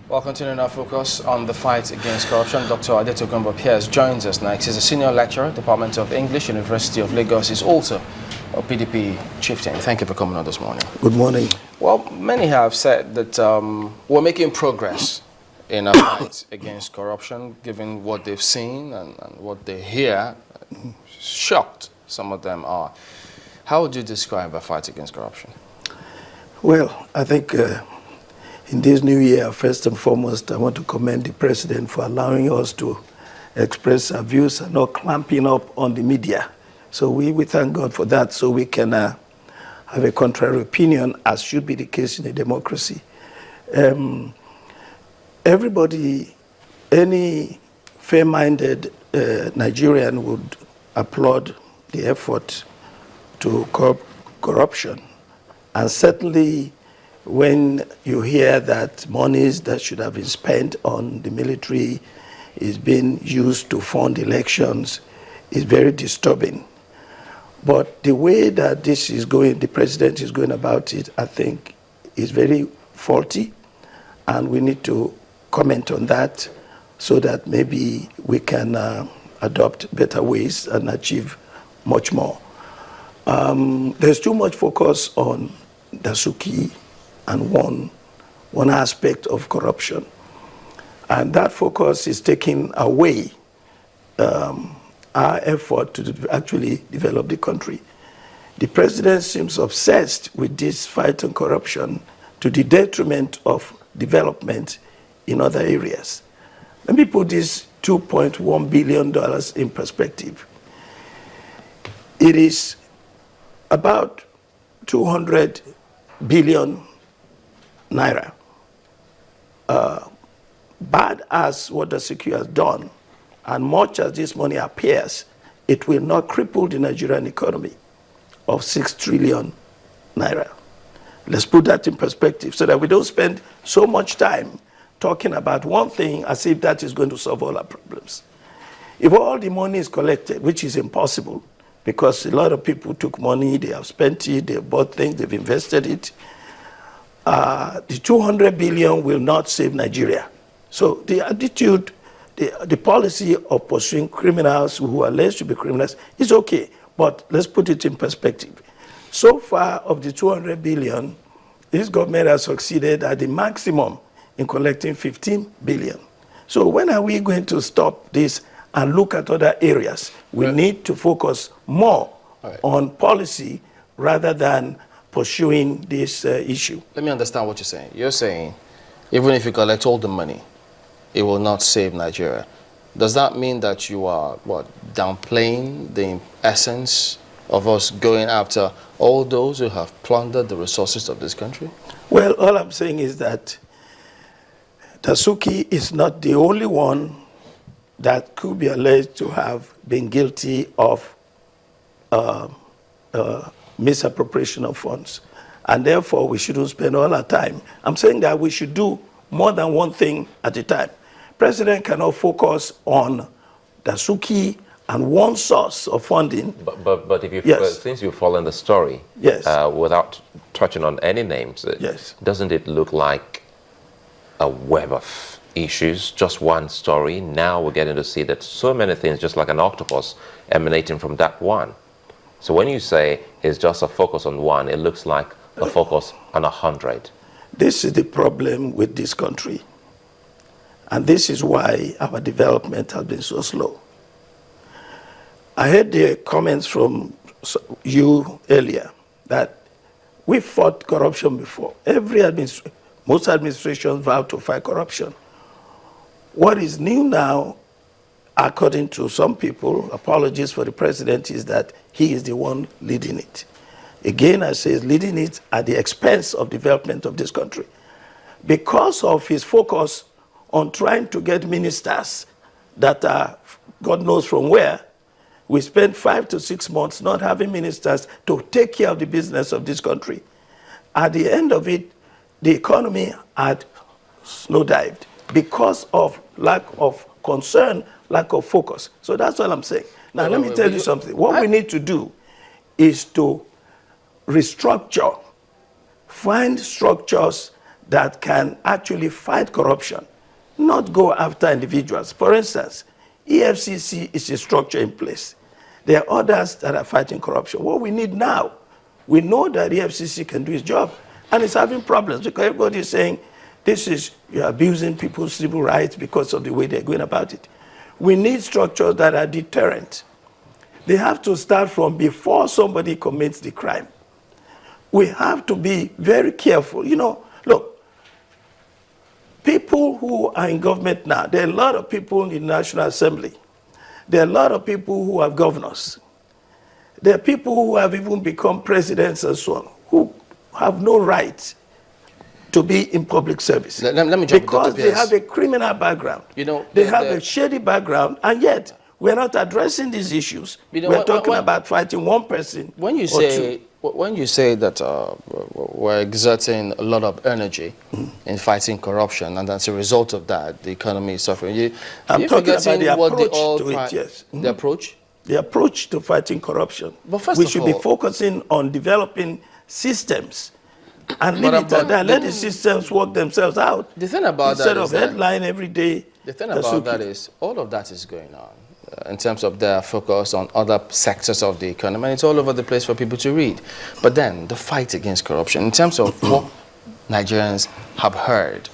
While continuing our focus on the fight against corruption, Dr. Adetokundo Pearse joins us next. He's a senior lecturer, Department of English, University of Lagos. He's also a PDP chieftain. Thank you for coming on this morning. Good morning. Well, many have said that we're making progress in our fight against corruption, given what they've seen and what they hear. Shocked some of them are. How would you describe our fight against corruption? Well, I think in this new year, first and foremost, I want to commend the President for allowing us to express our views and not clamping up on the media. So we thank God for that, so we can have a contrary opinion, as should be the case in a democracy. Everybody, any fair-minded Nigerian would applaud the effort to curb corruption. And certainly when you hear that monies that should have been spent on the military is being used to fund elections, is very disturbing. But the way that this is going, the president is going about it, I think is very faulty, and we need to comment on that so that maybe we can adopt better ways and achieve much more. There's too much focus on Dasuki and one aspect of corruption. And that focus is taking away our effort to actually develop the country. The president seems obsessed with this fight on corruption to the detriment of development in other areas. Let me put this $2.1 billion in perspective. It is about 200 billion naira. Bad as what the secure has done, and much as this money appears, it will not cripple the Nigerian economy of 6 trillion naira. Let's put that in perspective so that we don't spend so much time talking about one thing as if that is going to solve all our problems. If all the money is collected, which is impossible, because a lot of people took money, they have spent it, they bought things, they've invested it, the 200 billion will not save Nigeria. So the attitude, the policy of pursuing criminals who are alleged to be criminals is okay, but let's put it in perspective. So far of the 200 billion, this government has succeeded at the maximum in collecting 15 billion. So when are we going to stop this and look at other areas? We need to focus more on policy rather than pursuing this issue. Let me understand what you're saying. You're saying even if you collect all the money, it will not save Nigeria. Does that mean that you are, downplaying the essence of us going after all those who have plundered the resources of this country? Well, all I'm saying is that Dasuki is not the only one that could be alleged to have been guilty of misappropriation of funds. And therefore, we shouldn't spend all our time. I'm saying that we should do more than one thing at a time. President cannot focus on Dasuki and one source of funding. But if you since you follow the story, without touching on any names, doesn't it look like a web of issues, just one story? Now we're getting to see that so many things, just like an octopus, emanating from that one. So when you say it's just a focus on one, it looks like a focus on 100. This is the problem with this country. And this is why our development has been so slow. I heard the comments from you earlier that we fought corruption before. Most administrations vow to fight corruption. What is new now, according to some people, apologies for the president, is that he is the one leading it. Again, I say leading it at the expense of development of this country. Because of his focus on trying to get ministers that are, God knows from where, we spent 5 to 6 months not having ministers to take care of the business of this country. At the end of it, the economy had snowdived because of lack of concern, lack of focus. So that's all I'm saying. Now, let me tell you something. What we need to do is to restructure, find structures that can actually fight corruption, not go after individuals. For instance, EFCC is a structure in place. There are others that are fighting corruption. What we need now, we know that EFCC can do its job, and it's having problems because everybody is saying, you're abusing people's civil rights because of the way they're going about it. We need structures that are deterrent. They have to start from before somebody commits the crime. We have to be very careful. You know, look, people who are in government now, there are a lot of people in the National Assembly. There are a lot of people who are governors. There are people who have even become presidents and so on, who have no right to be in public service. Let me jump because they have a criminal background. You know, they have a shady background, and yet we're not addressing these issues. You know, we're talking about fighting one person. When you say that we're exerting a lot of energy in fighting corruption, and as a result of that, the economy is suffering. I'm talking about the approach to it. Yes, the approach. The approach to fighting corruption. But first we of should all, be focusing on developing systems and leave it at that. Let the systems work themselves out. The thing about instead of headline every day. The thing about that is all of that is going on in terms of their focus on other sectors of the economy, and it's all over the place for people to read. But then the fight against corruption, in terms of what Nigerians have heard,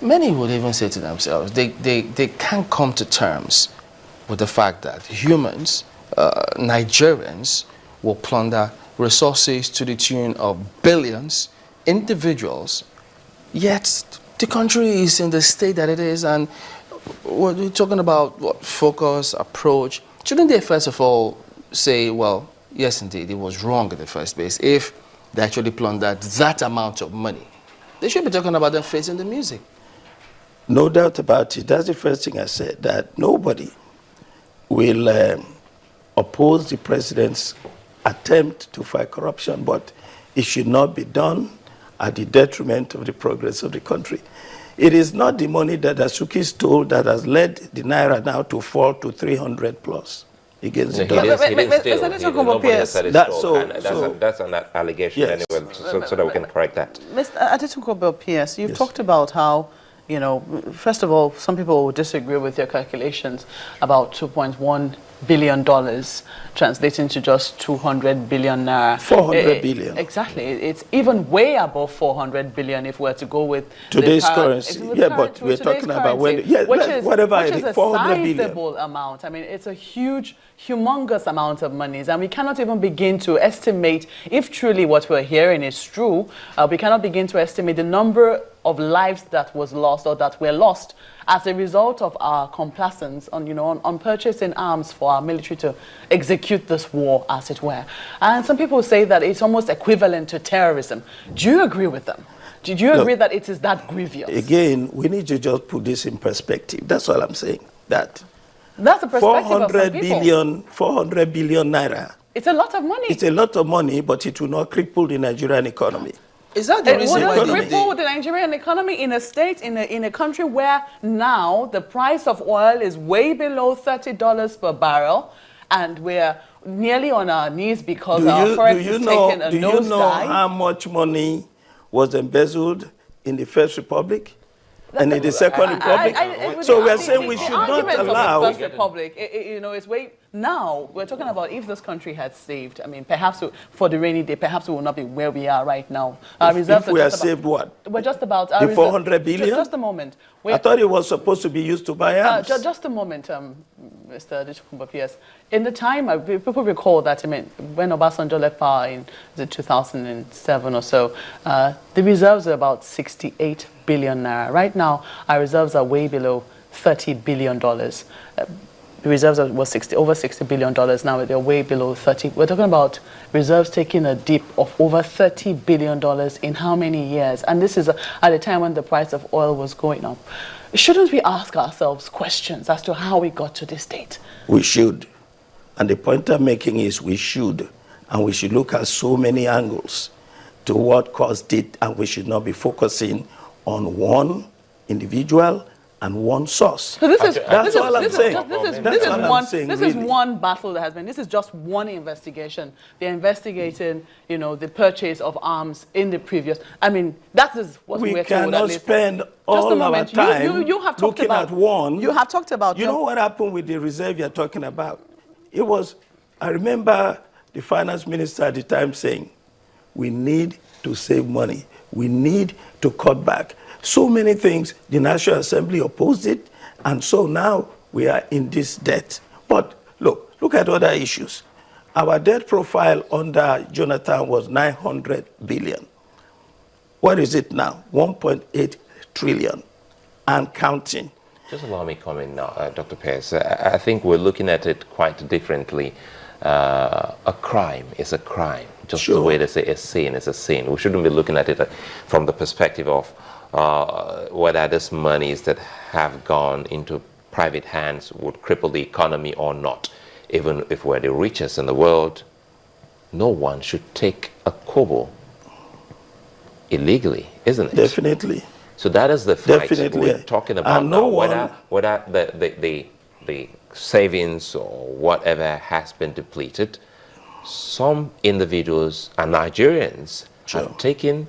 many would even say to themselves, they can't come to terms with the fact that humans, Nigerians, will plunder resources to the tune of billions, individuals, yet the country is in the state that it is, and we're talking about what focus, approach. Shouldn't they first of all say, well, yes, indeed, it was wrong in the first place if they actually plundered that amount of money? They should be talking about them facing the music. No doubt about it. That's the first thing I said, that nobody will oppose the president's attempt to fight corruption, but it should not be done at the detriment of the progress of the country. It is not the money that Asuki stole that has led the Naira now to fall to 300 plus against the dollar. That's an allegation anyway, so that we can correct that. Mr. Adetokundo, Pearse, you've talked about how, you know, first of all, some people will disagree with your calculations about $2.1 billion translating to just 200 billion naira. 400 billion. Exactly. It's even way above 400 billion if we're to go with today's currency. Yeah, but we're talking about which is a 400 sizable amount. I mean, it's a humongous amount of monies, and we cannot even begin to estimate if truly what we're hearing is true. We cannot begin to estimate the number of lives that was lost or that were lost as a result of our complacence on purchasing arms for our military to execute this war, as it were. And some people say that it's almost equivalent to terrorism. Do you agree with them? Do you agree that it is that grievous? Again, we need to just put this in perspective. That's all I'm saying. That's the perspective 400 billion naira. It's a lot of money. It's a lot of money, but it will not cripple the Nigerian economy. Is that the reason why it wouldn't cripple the Nigerian economy in a state, in a country where now the price of oil is way below $30 per barrel, and we're nearly on our knees because our forex is taking a nosedive? Do you know how much money was embezzled in the First Republic? And in the Second Republic? So we are saying we should not allow... The First Republic, it's way... Now, we're talking about if this country had saved, I mean, perhaps for the rainy day, perhaps we will not be where we are right now. Our reserves if we are saved what? We're just about... The 400 billion? Just a moment. I thought it was supposed to be used to buy arms. Just a moment, Mr. Adetokundo, Pearse. In the time, people recall that, I mean, when Obasanjo left power in 2007 or so, the reserves are about 68 billion naira. Right now, our reserves are way below $30 billion. The reserves was over $60 billion. Now they're way below 30. We're talking about reserves taking a dip of over $30 billion in how many years? And this is at a time when the price of oil was going up. Shouldn't we ask ourselves questions as to how we got to this state? We should. And the point I'm making is we should. And we should look at so many angles to what caused it. And we should not be focusing on one individual and one source. So this is that's all I'm saying. This is one battle that has been. This is just one investigation. They're investigating, you know, the purchase of arms in the previous. I mean, that is what we're told. We cannot spend all our time you have talked looking about, at one. You have talked about. You know what happened with the reserve you're talking about? It was. I remember the finance minister at the time saying, "We need to save money. We need to cut back." So many things, the National Assembly opposed it, and so now we are in this debt. But look at other issues. Our debt profile under Jonathan was 900 billion. What is it now? 1.8 trillion and counting. Just allow me to comment now, Dr. Pearse. I think we're looking at it quite differently. A crime is a crime. Just the way they say a sin is a sin. We shouldn't be looking at it from the perspective of whether these monies that have gone into private hands would cripple the economy or not. Even if we're the richest in the world, no one should take a kobo illegally, isn't it? Definitely. So that is the fight Definitely. we're talking about now. Whether the savings or whatever has been depleted, some individuals and Nigerians have taken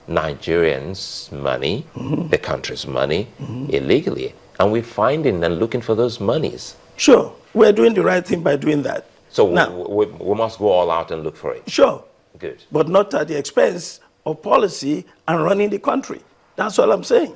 Nigerians' money, the country's money, illegally. And we're finding and looking for those monies. Sure. We're doing the right thing by doing that. So now, we must go all out and look for it. Sure. Good. But not at the expense of policy and running the country. That's all I'm saying.